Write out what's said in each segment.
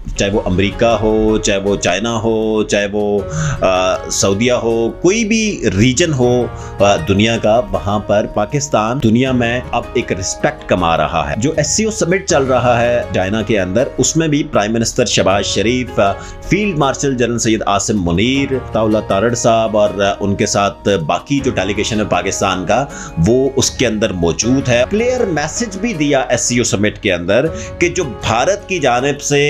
चाहे वो अमेरिका हो, चाहे वो चाइना हो, चाहे वो सऊदीया हो, कोई भी रीजन हो दुनिया का, वहाँ पर पाकिस्तान दुनिया में अब एक रिस्पेक्ट कमा रहा है। जो एससीओ समिट चल रहा है चाइना के अंदर, उसमें भी prime minister Shehbaz Sharif, field marshal general Syed Asim Munir, Attaullah Tarar sahab और उनके साथ बाकी जो डेलीगेशन है पाकिस्तान का, वो उसके अंदर मौजूद है। क्लियर मैसेज भी दिया एससीओ समिट के अंदर कि जो भारत की जानिब से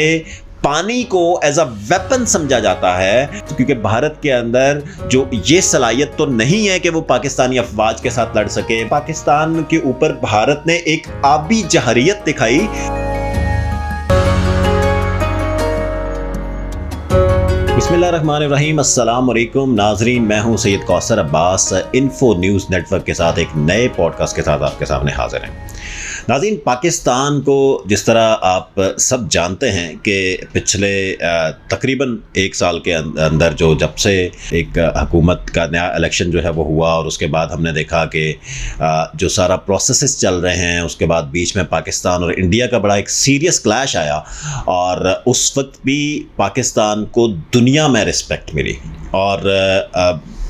पानी को एज अ वेपन समझा जाता है, क्योंकि भारत के अंदर जो ये सलाहियत तो नहीं है कि वो पाकिस्तानी अफवाज के साथ लड़ सके। पाकिस्तान के ऊपर भारत ने एक आबी जहरियत दिखाई। बिस्मिल्लाहिर्रहमानिर्रहीम, अस्सलाम वालेकुम नाजरीन, मैं हूं Syed Kausar Abbas. Info news network के साथ एक नए पॉडकास्ट के साथ आपके सामने हाजिर हैं। नाज़रीन, पाकिस्तान को जिस तरह आप सब जानते हैं कि पिछले तकरीबन एक साल के अंदर जब से एक हुकूमत का नया इलेक्शन जो है वो हुआ, और उसके बाद हमने देखा कि जो सारा प्रोसेसेस चल रहे हैं, उसके बाद बीच में पाकिस्तान और इंडिया का बड़ा एक सीरियस क्लैश आया, और उस वक्त भी पाकिस्तान को दुनिया में रिस्पेक्ट मिली। और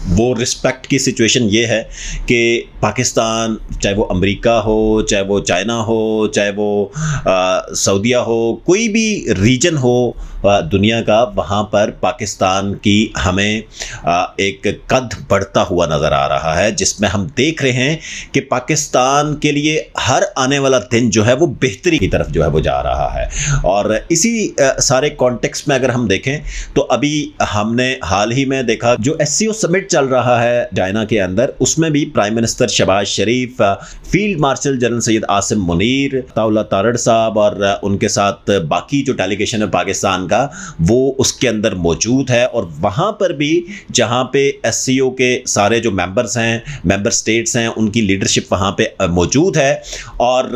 वो रिस्पेक्ट की सिचुएशन ये है कि पाकिस्तान, चाहे वो अमेरिका हो, चाहे वो चाइना हो, चाहे वो सऊदीया हो, कोई भी रीजन हो दुनिया का, वहाँ पर पाकिस्तान की हमें एक कद बढ़ता हुआ नज़र आ रहा है, जिसमें हम देख रहे हैं कि पाकिस्तान के लिए हर आने वाला दिन जो है वो बेहतरी की तरफ जो है वो जा रहा है। और इसी सारे कॉन्टेक्स्ट में अगर हम देखें तो अभी हमने हाल ही में देखा जो एससीओ समिट चल रहा है चाइना के अंदर, उसमें भी prime minister Shehbaz Sharif, field marshal general Syed Asim Munir, Attaullah Tarar sahab और उनके साथ बाकी जो डेलीगेशन है पाकिस्तान का, वो उसके अंदर मौजूद है। और वहाँ पर भी जहाँ पे एससीओ के सारे जो मेंबर्स हैं, मेंबर स्टेट्स हैं, उनकी लीडरशिप वहाँ पे मौजूद है। और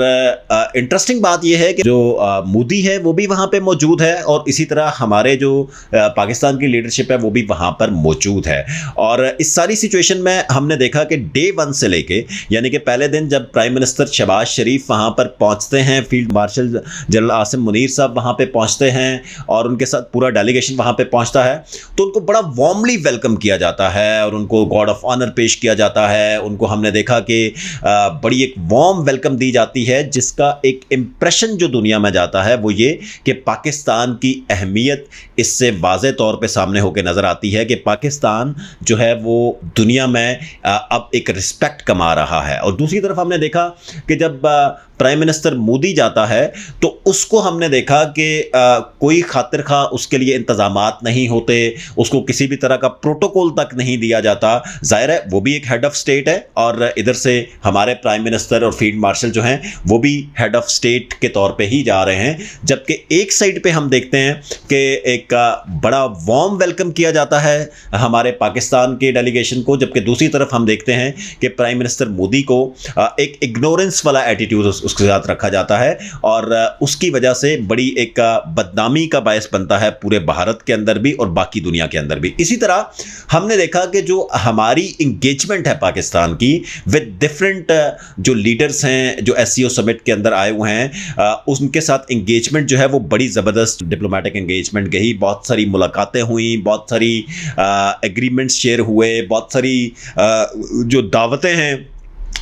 इंटरेस्टिंग बात यह है कि जो मोदी है वो भी वहाँ पे मौजूद है, और इसी तरह हमारे जो पाकिस्तान की लीडरशिप है वो भी वहाँ पर मौजूद है। और इस सारी सिचुएशन में हमने देखा कि डे वन से लेके, यानी कि पहले दिन जब प्राइम मिनिस्टर शहबाज शरीफ वहाँ पर पहुँचते हैं, field marshal general Asim Munir साहब वहाँ पे पहुँचते हैं और उनके साथ पूरा डेलीगेशन वहाँ पे पहुँचता है, तो उनको बड़ा वार्मली वेलकम किया जाता है और उनको गार्ड ऑफ ऑनर पेश किया जाता है। उनको हमने देखा कि बड़ी एक वार्म वेलकम दी जाती है, जिसका एक इम्प्रेशन जो दुनिया में जाता है वो ये कि पाकिस्तान की अहमियत इससे वाज़े तौर पे सामने होकर नज़र आती है कि पाकिस्तान जो है वो दुनिया में अब एक रिस्पेक्ट कमा रहा है। और दूसरी तरफ हमने देखा कि जब प्राइम मिनिस्टर मोदी जाता है तो उसको हमने देखा कि कोई खातिर खा उसके लिए इंतज़ामात नहीं होते, उसको किसी भी तरह का प्रोटोकॉल तक नहीं दिया जाता। ज़ाहिर है वो भी एक हेड ऑफ स्टेट है, और इधर से हमारे प्राइम मिनिस्टर और फील्ड मार्शल जो हैं वो भी हेड ऑफ स्टेट के तौर पे ही जा रहे हैं। जबकि एक साइड पे हम देखते हैं कि एक बड़ा वार्म वेलकम किया जाता है हमारे पाकिस्तान के डेलीगेशन को, जबकि दूसरी तरफ हम देखते हैं कि प्राइम मिनिस्टर मोदी को एक इग्नोरेंस वाला एटीट्यूड उसके साथ रखा जाता है, और उसकी वजह से बड़ी एक बदनामी का बायस बनता है पूरे भारत के अंदर भी और बाकी दुनिया के अंदर भी। इसी तरह हमने देखा कि जो हमारी इंगेजमेंट है पाकिस्तान की विद डिफरेंट जो लीडर्स हैं जो एससीओ समिट के अंदर आए हुए हैं, उनके साथ इंगेजमेंट जो है वो बड़ी ज़बरदस्त डिप्लोमेटिक इंगेजमेंट गई। बहुत सारी मुलाकातें हुई, बहुत सारी एग्रीमेंट्स शेयर हुए, बहुत सारी जो दावतें हैं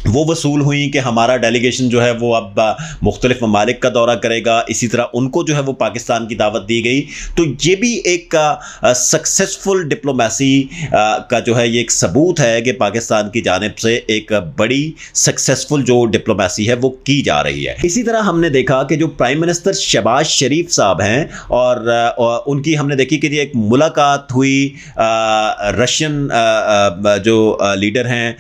वो वसूल हुई कि हमारा डेलीगेशन जो है वो अब मुख्तलिफ ममालिक का दौरा करेगा। इसी तरह उनको जो है वो पाकिस्तान की दावत दी गई। तो ये भी एक सक्सेसफुल डिप्लोमेसी का जो है ये एक सबूत है कि पाकिस्तान की जानिब से एक बड़ी सक्सेसफुल जो डिप्लोमेसी है वो की जा रही है। इसी तरह हमने देखा कि जो प्राइम मिनिस्टर शहबाज शरीफ साहब हैं, और उनकी हमने देखी कि एक मुलाकात हुई रशियन जो लीडर हैं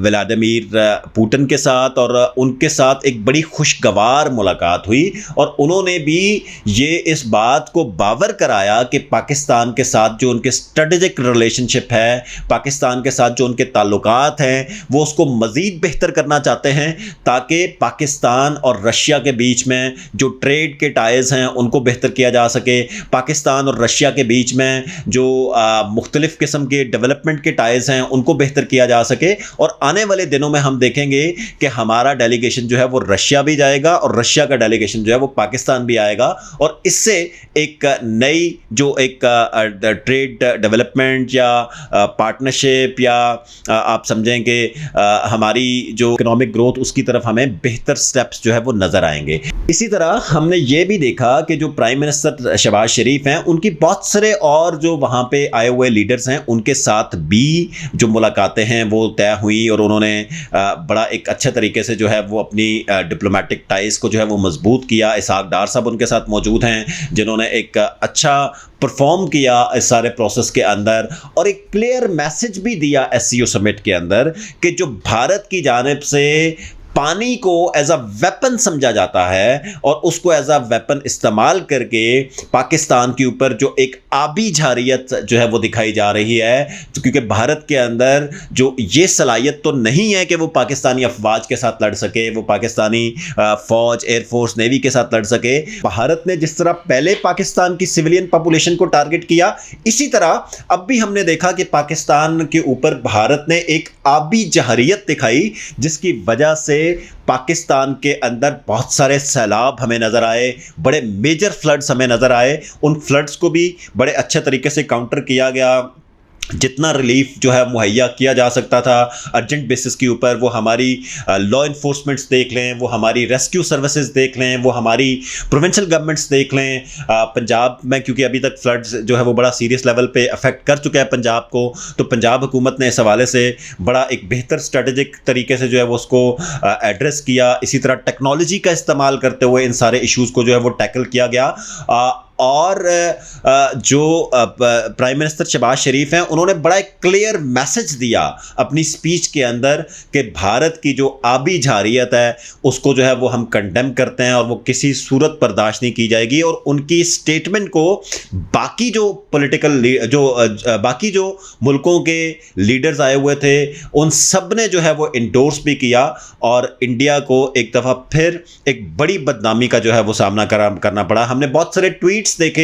व्लादिमीर पुतिन के साथ, और उनके साथ एक बड़ी खुशगवार मुलाकात हुई। और उन्होंने भी ये इस बात को बावर कराया कि पाकिस्तान के साथ जो उनके स्ट्रेटेजिक रिलेशनशिप है, पाकिस्तान के साथ जो उनके ताल्लुकात हैं, वो उसको मज़ीद बेहतर करना चाहते हैं, ताकि पाकिस्तान और रशिया के बीच में जो ट्रेड के टाइज़ हैं उनको बेहतर किया जा सके। पाकिस्तान और रशिया के बीच में जो मुख्तलिफ़ किस्म के डेवलपमेंट के टाइज़ हैं उनको बेहतर किया जा सके। और आने वाले दिनों में में हम देखेंगे कि हमारा डेलीगेशन जो है वो रशिया भी जाएगा और रशिया का डेलीगेशन जो है वो पाकिस्तान भी आएगा, और इससे एक नई जो एक ट्रेड डेवलपमेंट या पार्टनरशिप या आप समझें कि हमारी जो इकोनॉमिक ग्रोथ उसकी तरफ हमें बेहतर स्टेप्स जो है वो नज़र आएंगे। इसी तरह हमने ये भी देखा कि जो प्राइम मिनिस्टर शहबाज शरीफ हैं उनकी बहुत सारे और जो वहाँ पे आए हुए लीडर्स हैं उनके साथ भी जो मुलाकातें हैं वो तय हुई, और उन्होंने बड़ा एक अच्छे तरीके से जो है वो अपनी डिप्लोमेटिक टाइज को जो है वो मजबूत किया। इसहाक डार साहब उनके साथ मौजूद हैं जिन्होंने एक अच्छा परफॉर्म किया इस सारे प्रोसेस के अंदर, और एक क्लियर मैसेज भी दिया एससीओ समिट के अंदर कि जो भारत की जानिब से पानी को एज अ वेपन समझा जाता है और उसको एज अ वेपन इस्तेमाल करके पाकिस्तान के ऊपर जो एक आबी जारियत जो है वो दिखाई जा रही है, तो क्योंकि भारत के अंदर जो ये सलाहियत तो नहीं है कि वो पाकिस्तानी अफवाज के साथ लड़ सके, वो पाकिस्तानी फौज, एयरफोर्स, नेवी के साथ लड़ सके। भारत ने जिस तरह पहले पाकिस्तान की सिविलियन पॉपुलेशन को टारगेट किया, इसी तरह अब भी हमने देखा कि पाकिस्तान के ऊपर भारत ने एक आबी जारियत दिखाई, जिसकी वजह से पाकिस्तान के अंदर बहुत सारे सैलाब हमें नज़र आए, बड़े मेजर फ्लड्स हमें नज़र आए। उन फ्लड्स को भी बड़े अच्छे तरीके से काउंटर किया गया, जितना रिलीफ जो है मुहैया किया जा सकता था अर्जेंट बेसिस के ऊपर। वो हमारी लॉ इन्फोर्समेंट्स देख लें, वो हमारी रेस्क्यू सर्विसेज देख लें, वो हमारी प्रोविंशियल गवर्नमेंट्स देख लें। पंजाब में क्योंकि अभी तक फ्लड्स जो है वो बड़ा सीरियस लेवल पे अफेक्ट कर चुका है पंजाब को, तो पंजाब हुकूमत ने इस हवाले से बड़ा एक बेहतर स्ट्रेटेजिक तरीके से जो है वो उसको एड्रेस किया। इसी तरह टेक्नोलॉजी का इस्तेमाल करते हुए इन सारे इश्यूज़ को जो है वो टैकल किया गया। और जो प्राइम मिनिस्टर शहबाज शरीफ हैं उन्होंने बड़ा एक क्लियर मैसेज दिया अपनी स्पीच के अंदर कि भारत की जो आबी जारियत है उसको जो है वो हम कंडेम करते हैं और वो किसी सूरत बर्दाश्त नहीं की जाएगी। और उनकी स्टेटमेंट को बाकी जो पॉलिटिकल बाकी जो मुल्कों के लीडर्स आए हुए थे उन सब ने जो है वो इंडोर्स भी किया, और इंडिया को एक दफ़ा फिर एक बड़ी बदनामी का जो है वो सामना करना पड़ा। हमने बहुत सारे ट्वीट देखे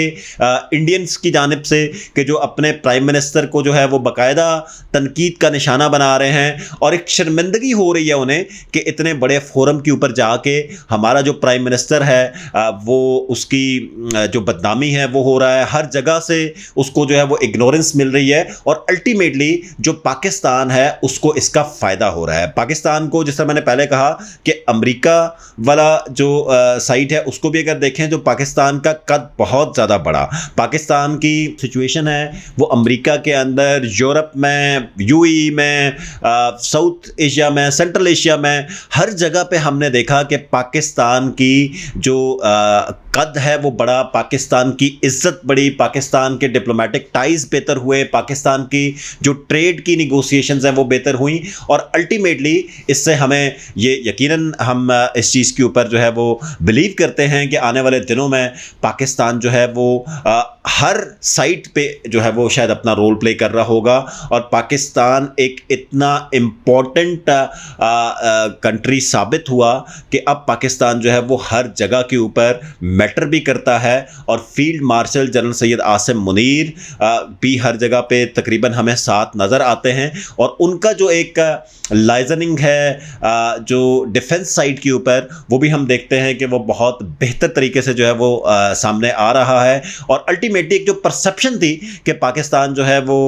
इंडियंस की जानिब से कि जो अपने प्राइम मिनिस्टर को जो है वो बाकायदा तनकीद का निशाना बना रहे हैं, और एक शर्मिंदगी हो रही है उन्हें कि इतने बड़े फोरम के ऊपर जाके हमारा जो प्राइम मिनिस्टर है वो उसकी जो बदनामी है वो हो रहा है, हर जगह से उसको जो है वो इग्नोरेंस मिल रही है, और अल्टीमेटली जो पाकिस्तान है उसको इसका फ़ायदा हो रहा है। पाकिस्तान को, जिस तरह मैंने पहले कहा कि अमेरिका वाला जो साइट है उसको भी अगर देखें, जो पाकिस्तान का कद बहुत ज़्यादा बड़ा, पाकिस्तान की सिचुएशन है वो अमेरिका के अंदर, यूरोप में, यूएई में, साउथ एशिया में, सेंट्रल एशिया में, हर जगह पे हमने देखा कि पाकिस्तान की जो कद है वो बड़ा, पाकिस्तान की इज्जत बड़ी, पाकिस्तान के डिप्लोमेटिक टाइज बेहतर हुए, पाकिस्तान की जो ट्रेड की निगोसिएशंस हैं वो बेहतर हुई, और अल्टीमेटली इससे हमें ये यकीनन हम इस चीज़ के ऊपर जो है वो बिलीव करते हैं कि आने वाले दिनों में पाकिस्तान जो है वो हर साइट पे जो है वो शायद अपना रोल प्ले कर रहा होगा, और पाकिस्तान एक इतना इम्पॉर्टेंट कंट्री साबित हुआ कि अब पाकिस्तान जो है वो हर जगह के ऊपर मैटर भी करता है, और field marshal general Syed Asim Munir भी हर जगह पे तकरीबन हमें साथ नज़र आते हैं, और उनका जो एक लाइजनिंग है जो डिफेंस साइड के ऊपर, वो भी हम देखते हैं कि वो बहुत बेहतर तरीके से जो है वो सामने आ रहा है। और अल्टीमेटली एक जो परसेप्शन थी कि पाकिस्तान जो है वो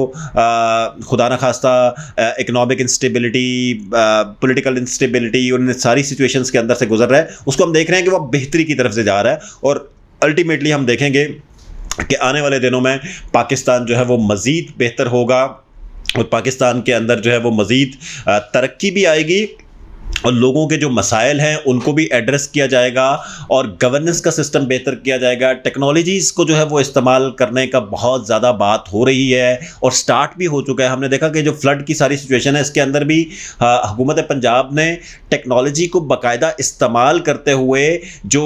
खुदा न खास्ता इकोनॉमिक इंस्टेबिलिटी, पॉलिटिकल इंस्टेबिलिटी, उन सारी सिचुएशंस के अंदर से गुजर रहा है, उसको हम देख रहे हैं कि वो बेहतरी की तरफ से जा रहा है, और अल्टीमेटली हम देखेंगे कि आने वाले दिनों में पाकिस्तान जो है वो मज़ीद बेहतर होगा, और पाकिस्तान के अंदर जो है वो मज़ीद तरक्की भी आएगी, और लोगों के जो मसाइल हैं उनको भी एड्रेस किया जाएगा, और गवर्नेंस का सिस्टम बेहतर किया जाएगा। टेक्नोलॉजीज़ को जो है वो इस्तेमाल करने का बहुत ज़्यादा बात हो रही है, और स्टार्ट भी हो चुका है। हमने देखा कि जो फ्लड की सारी सिचुएशन है इसके अंदर भी हुकूमत पंजाब ने टेक्नोलॉजी को बाकायदा इस्तेमाल करते हुए जो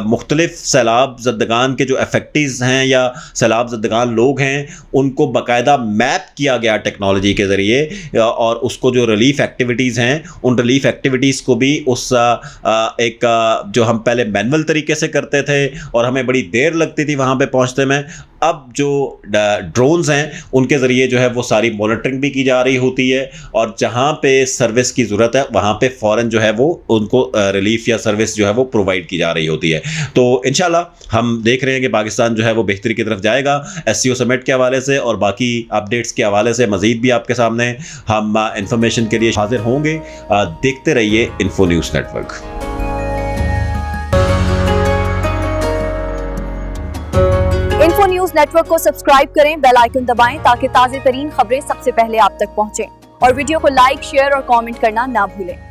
मुख्तलिफ सैलाब ज़दगान के जो अफेक्टीज़ हैं या सैलाब ज़दगान लोग हैं उनको बाकायदा मैप किया गया टेक्नोलॉजी के ज़रिए, और उसको जो रिलीफ एक्टिविटीज़ हैं उन रिलीफ एक्टिविटीज़ को भी उस जो हम पहले मैनुअल तरीके से करते थे और हमें बड़ी देर लगती थी वहाँ पे पहुँचते में, अब जो ड्रोन्स हैं उनके ज़रिए जो है वो सारी मॉनिटरिंग भी की जा रही होती है, और जहाँ पे सर्विस की ज़रूरत है वहाँ पे फ़ौरन जो है वो उनको रिलीफ या सर्विस जो है वो प्रोवाइड की जा रही होती है। तो इंशाल्लाह हम देख रहे हैं कि पाकिस्तान जो है वो बेहतरी की तरफ जाएगा एससीओ समिट के हवाले से, और बाकी अपडेट्स के हवाले से मज़ीद भी आपके सामने हम इंफॉर्मेशन के लिए हाजिर होंगे। देखते रहिए info news network. Info news network को सब्सक्राइब करें, बेल आइकन दबाएं ताकि ताज़ा तरीन खबरें सबसे पहले आप तक पहुंचें, और वीडियो को लाइक, शेयर और कमेंट करना ना भूलें।